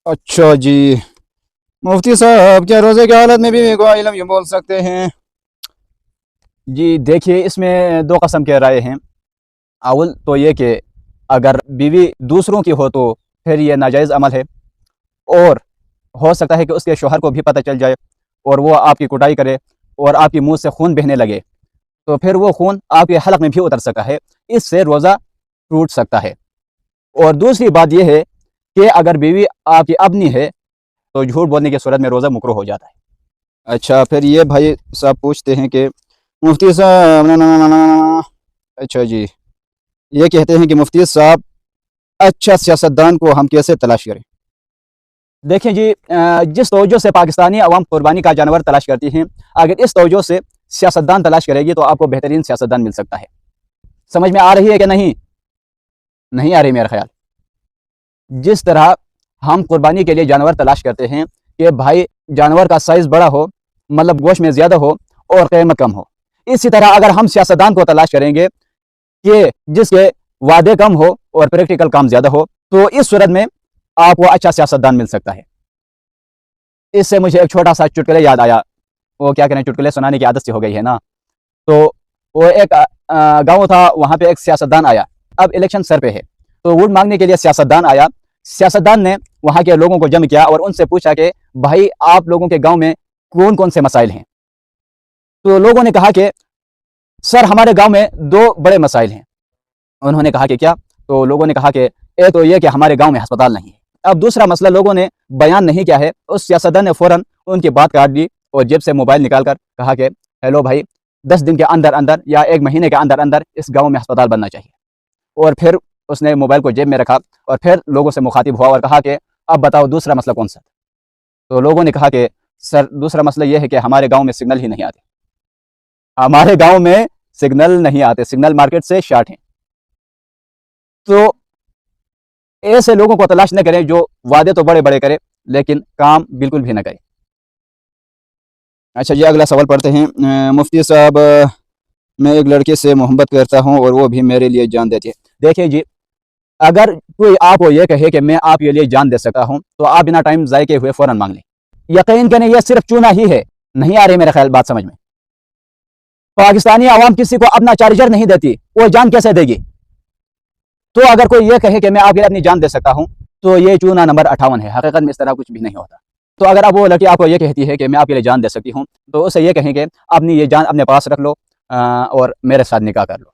अच्छा जी। मुफ्ती साहब, क्या रोज़े की हालत में भी को इल्म यूँ बोल सकते हैं? जी देखिए, इसमें दो कस्म के राय हैं। अव्वल तो ये कि अगर बीवी दूसरों की हो तो फिर ये नाजायज़ अमल है, और हो सकता है कि उसके शौहर को भी पता चल जाए और वो आपकी कुटाई करे और आपके मुंह से खून बहने लगे, तो फिर वो खून आपके हलक में भी उतर सकता है। इससे रोज़ा टूट सकता है। और दूसरी बात यह है कि अगर बीवी आपकी अपनी है तो झूठ बोलने की सूरत में रोज़ा मुकरूह हो जाता है। अच्छा, फिर ये भाई साहब पूछते हैं कि मुफ्ती साहब ना ना ना ना ना ना। अच्छा जी, ये कहते हैं कि मुफ्ती साहब, अच्छा सियासतदान को हम कैसे तलाश करें? देखें जी, जिस तवज्जो से पाकिस्तानी अवाम कुर्बानी का जानवर तलाश करती हैं, अगर इस तवज्जो से सियासतदान तलाश करेगी तो आपको बेहतरीन सियासतदान मिल सकता है। समझ में आ रही है कि नहीं? नहीं आ रही मेरा ख्याल। जिस तरह हम कुर्बानी के लिए जानवर तलाश करते हैं कि भाई जानवर का साइज़ बड़ा हो, मतलब गोश्त में ज़्यादा हो और कीमत कम हो, इसी तरह अगर हम सियासतदान को तलाश करेंगे कि जिसके वादे कम हो और प्रैक्टिकल काम ज़्यादा हो, तो इस सूरत में आपको अच्छा सियासतदान मिल सकता है। इससे मुझे एक छोटा सा चुटकुला याद आया। वो क्या करें, चुटकुले सुनाने की आदत सी हो गई है ना। तो वो एक गाँव था, वहाँ पे एक सियासतदान आया। अब इलेक्शन सर पे है, तो वोट मांगने के लिए सियासतदान आया। सियासतदान ने वहाँ के लोगों को जम किया और उनसे पूछा कि भाई आप लोगों के गाँव में कौन कौन से मसाइल हैं। तो लोगों ने कहा कि सर हमारे गाँव में दो बड़े मसाइल हैं। उन्होंने कहा कि क्या? तो लोगों ने कहा कि एक तो ये कि हमारे गाँव में अस्पताल नहीं है। अब दूसरा मसला लोगों ने बयान नहीं किया है। उस सियासतदान ने फ़ौरन उनकी बात काट दी और जेब से मोबाइल निकाल कर कहा कि हेलो भाई, 10 दिन के अंदर अंदर या 1 महीने के अंदर अंदर इस गाँव में अस्पताल बनना चाहिए। और फिर उसने मोबाइल को जेब में रखा और फिर लोगों से मुखातिब हुआ और कहा कि अब बताओ दूसरा मसला कौन सा था। तो लोगों ने कहा कि सर दूसरा मसला ये है कि हमारे गाँव में सिग्नल ही नहीं आते। हमारे गाँव में सिग्नल नहीं आते, सिग्नल मार्केट से शार्ट हैं। तो ऐसे लोगों को तलाश न करें जो वादे तो बड़े बड़े करे लेकिन काम बिल्कुल भी न करे। अच्छा जी, अगला सवाल पढ़ते हैं। मुफ्ती साहब, मैं एक लड़के से मोहब्बत करता हूँ और वो भी मेरे लिए जान देती है। देखिए जी, अगर कोई आपको ये कहे कि मैं आपके लिए जान दे सकता हूं, तो आप बिना टाइम ज़ाय के हुए फ़ौरन मांग लें। यकीन करें, यह सिर्फ चूना ही है। नहीं आ रही मेरा ख्याल बात समझ में? पाकिस्तानी आवाम किसी को अपना चार्जर नहीं देती, वो जान कैसे देगी? तो अगर कोई ये कहे कि मैं आपके लिए अपनी जान दे सकता हूं, तो ये चूना नंबर 58 है। हकीकत में इस तरह कुछ भी नहीं होता। तो अगर अब वो लड़की आपको ये कहती है कि मैं आपके लिए जान दे सकती हूँ, तो उसे ये कहें कि अपनी ये जान अपने पास रख लो और मेरे साथ निकाह कर लो।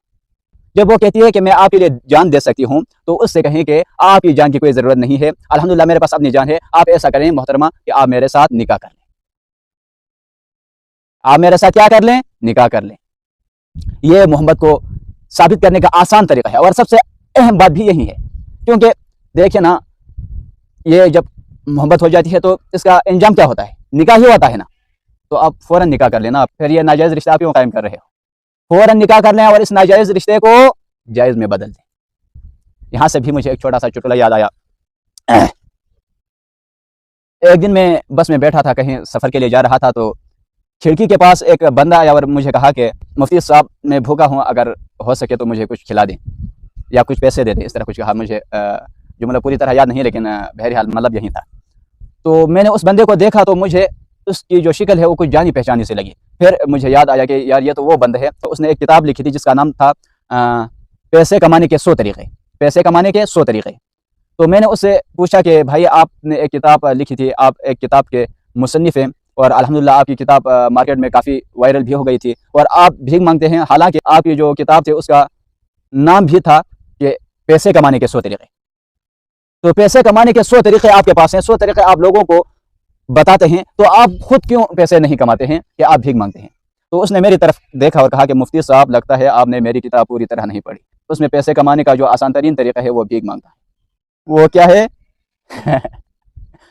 जब वो कहती है कि मैं आपके लिए जान दे सकती हूँ, तो उससे कहें कि आपकी जान की कोई ज़रूरत नहीं है, अल्हम्दुलिल्लाह मेरे पास अपनी जान है। आप ऐसा करें मोहतरमा कि आप मेरे साथ निकाह कर लें। आप मेरे साथ क्या कर लें? निकाह कर लें। ये मोहब्बत को साबित करने का आसान तरीका है और सबसे अहम बात भी यही है, क्योंकि देखिए ना, ये जब मोहब्बत हो जाती है तो इसका अंजाम क्या होता है? निकाह ही होता है ना। तो आप फ़ौरन निकाह कर लेना। फिर ये नाजायज़ रिश्ता आप क्यों कायम कर रहे हो? फ़ौरन निकाह कर लें और इस नाजायज़ रिश्ते को जायज़ में बदल दें। यहाँ से भी मुझे एक छोटा सा चुटकुला याद आया। एक दिन मैं बस में बैठा था, कहीं सफ़र के लिए जा रहा था, तो खिड़की के पास एक बंदा आया और मुझे कहा कि मुफ्ती साहब मैं भूखा हूँ, अगर हो सके तो मुझे कुछ खिला दें या कुछ पैसे दे दें। इस तरह कुछ कहा। मुझे जुमला पूरी तरह याद नहीं, लेकिन बहरहाल मतलब यही था। तो मैंने उस बंदे को देखा तो मुझे उसकी जो शक्ल है वो कुछ जानी पहचानी से लगी। फिर मुझे याद आया कि यार ये तो वो बंदा है। तो उसने एक किताब लिखी थी जिसका नाम था पैसे कमाने के 100 तरीक़े। पैसे कमाने के 100 तरीक़े। तो मैंने उससे पूछा कि भाई आपने एक किताब लिखी थी, आप एक किताब के मुसन्निफ़ हैं और अल्हम्दुलिल्लाह आपकी किताब मार्केट में काफ़ी वायरल भी हो गई थी और आप भीख मांगते हैं। हालांकि आपकी जो किताब थी उसका नाम भी था कि पैसे कमाने के 100 तरीक़े। तो पैसे कमाने के 100 तरीक़े आपके पास हैं, 100 तरीक़े आप लोगों को बताते हैं, तो आप खुद क्यों पैसे नहीं कमाते हैं कि आप भीख मांगते हैं? तो उसने मेरी तरफ देखा और कहा कि मुफ्ती साहब लगता है आपने मेरी किताब पूरी तरह नहीं पढ़ी। उसमें पैसे कमाने का जो आसान तरीन तरीका है वो भीख मांगना है। वो क्या है?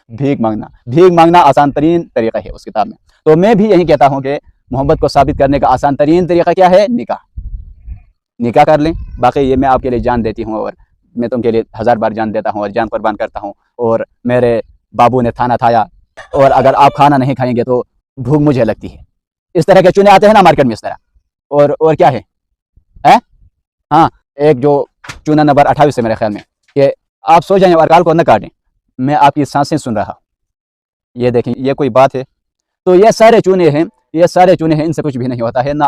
भीख मांगना। भीख मांगना आसान तरीन तरीका है उस किताब में। तो मैं भी यही कहता हूँ कि मोहब्बत को साबित करने का आसान तरीन तरीका क्या है? निकाह। निकाह कर लें। बाकी ये मैं आपके लिए जान देती हूँ और मैं तुमके लिए 1000 बार जान देता हूँ और जान कुर्बान करता हूँ, और मेरे बाबू ने खाना खाया और अगर आप खाना नहीं खाएंगे तो भूख मुझे लगती है। इस तरह के चुने आते हैं ना मार्केट में, इस तरह। और क्या है? हाँ, एक जो चूना नंबर 28 है मेरे ख्याल में, कि आप सो जाएं और काल को न काटें। मैं आपकी सांसें सुन रहा हूँ। ये देखें, ये कोई बात है? तो ये सारे चूने हैं, ये सारे चूने हैं, इनसे कुछ भी नहीं होता है। ना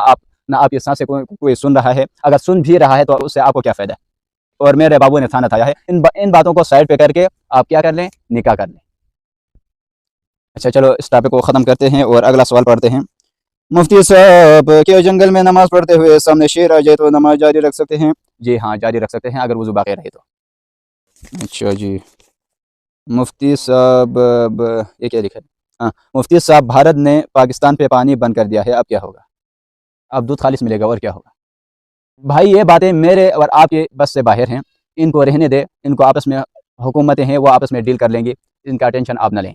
आपकी सांसें कोई सुन रहा है। अगर सुन भी रहा है तो उससे आपको क्या फ़ायदा है? और मेरे बाबू ने थाना थाया है। इन बातों को साइड पे करके आप क्या कर लें, निकाह कर लें। अच्छा चलो इस टॉपिक को ख़त्म करते हैं और अगला सवाल पढ़ते हैं। मुफ्ती साहब, क्या जंगल में नमाज पढ़ते हुए सामने शेर आ जाए तो नमाज जारी रख सकते हैं? जी हाँ, जारी रख सकते हैं अगर वज़ू बाक़ी रहे तो। अच्छा जी। मुफ्ती साहब, ये क्या लिखा है? हाँ, मुफ्ती साहब, भारत ने पाकिस्तान पे पानी बंद कर दिया है, अब क्या होगा? अब दूध खालिश मिलेगा और क्या होगा? भाई ये बातें मेरे और आपके बस से बाहर हैं। इनको रहने दे, इनको आपस में हुकूमतें हैं वो आपस में डील कर लेंगी, इनका टेंशन आप न लें।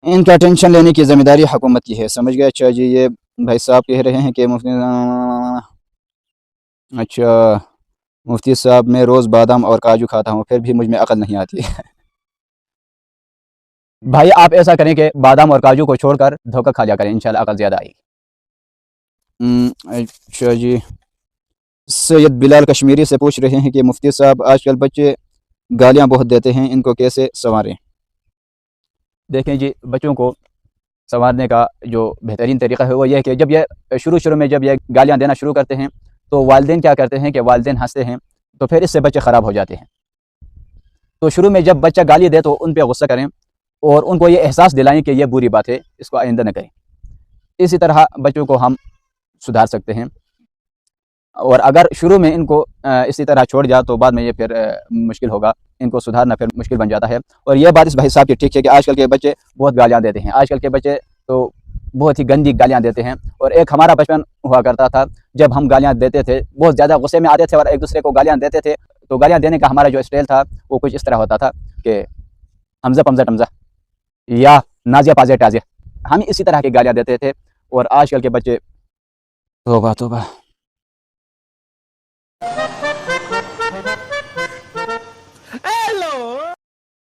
इनका टेंशन लेने की ज़िम्मेदारी हुकूमत की है, समझ गए? अच्छा जी, ये भाई साहब कह रहे हैं कि अच्छा मुफ्ती साहब, मैं रोज़ बादाम और काजू खाता हूँ फिर भी मुझ में अकल नहीं आती। भाई आप ऐसा करें कि बादाम और काजू को छोड़कर धोखा खा जा करें, इंशाल्लाह अकल ज़्यादा आएगी। अच्छा जी। सैयद बिलाल कश्मीरी से पूछ रहे हैं कि मुफ्ती साहब, आजकल बच्चे गालियाँ बहुत देते हैं, इनको कैसे संवारें? देखें जी, बच्चों को संवारने का जो बेहतरीन तरीका है वो ये है कि जब ये शुरू में जब ये गालियाँ देना शुरू करते हैं तो वालिदैन क्या करते हैं कि वालिदैन हंसते हैं, तो फिर इससे बच्चे ख़राब हो जाते हैं। तो शुरू में जब बच्चा गाली दे तो उन पे गुस्सा करें और उनको ये एहसास दिलाएं कि ये बुरी बात है, इसको आइंदा न करें। इसी तरह बच्चों को हम सुधार सकते हैं। और अगर शुरू में इनको इसी तरह छोड़ जाए तो बाद में ये फिर मुश्किल होगा, इनको सुधारना फिर मुश्किल बन जाता है। और ये बात इस भाई साहब की ठीक है कि आजकल के बच्चे बहुत गालियाँ देते हैं, आजकल के बच्चे तो बहुत ही गंदी गालियाँ देते हैं। और एक हमारा बचपन हुआ करता था, जब हम गालियाँ देते थे बहुत ज़्यादा गुस्से में आते थे और एक दूसरे को गालियाँ देते थे, तो गालियाँ देने का हमारा जो स्टाइल था वो कुछ इस तरह होता था कि हमजा पमजा टमजा या नाजिया पाजे टाजे, हम इसी तरह की गालियाँ देते थे। और आजकल के बच्चे तौबा तौबा।